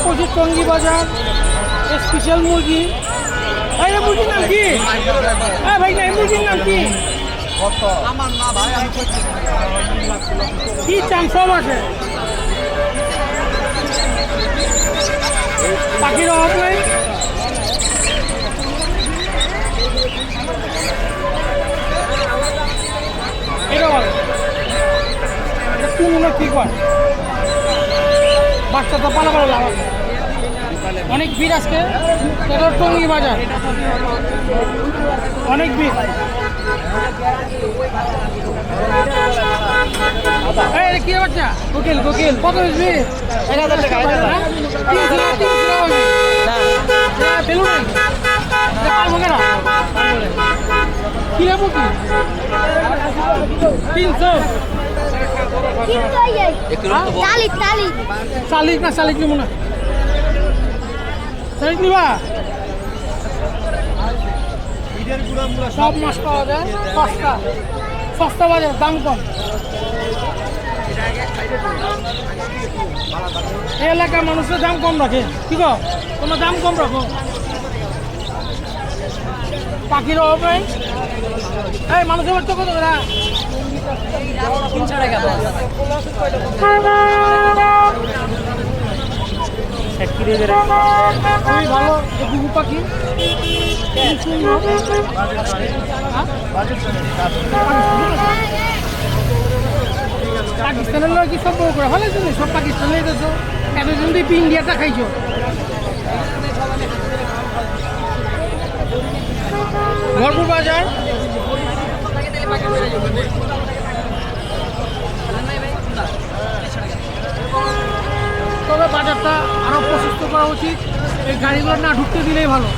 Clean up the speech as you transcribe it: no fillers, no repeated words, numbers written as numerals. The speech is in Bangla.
প্রচুর টঙ্গি বাজার স্পেশাল মুরগি। এই মুরগির নাম কি? হ্যাঁ ভাই না, এই মুরগির নাম কি? কি চান সব আছে, পাখির অভাব নাই। এটা বল কোন কি কয় বাচ্চা তো পালা পালা লাভ আছে। অনেক ভিড় আজকে টঙ্গি বাজার, অনেক ভিড়। কি বাচ্চা কোকিল কোকিল কত বেশি? 1000 টাকা। কি নেবো কি 300 40 না 40 নিবো না, 40 নিবা। সব মাছ পাওয়া যায় সস্তা, সস্তা বাজার, দাম কম। এই এলাকার মানুষের দাম কম রাখে, ঠিক আছে? তোমার দাম কম রাখো, পাখির অভাব নাই। এই মানুষের বাচ্চা কত করে? 300 টাকা। খুবই ভালো ঘুঘু পাখি, পাকিস্তানের লোক কি সব করে ভালো আছে, সব পাকিস্তানে গেছো, এতদিন তুই ইন্ডিয়াটা খাইছো। ভরপুর বাজার, তবে বাজারটা আরো প্রশস্ত করা উচিত, এই গাড়িগুলো না ঢুকতে দিলেই ভালো।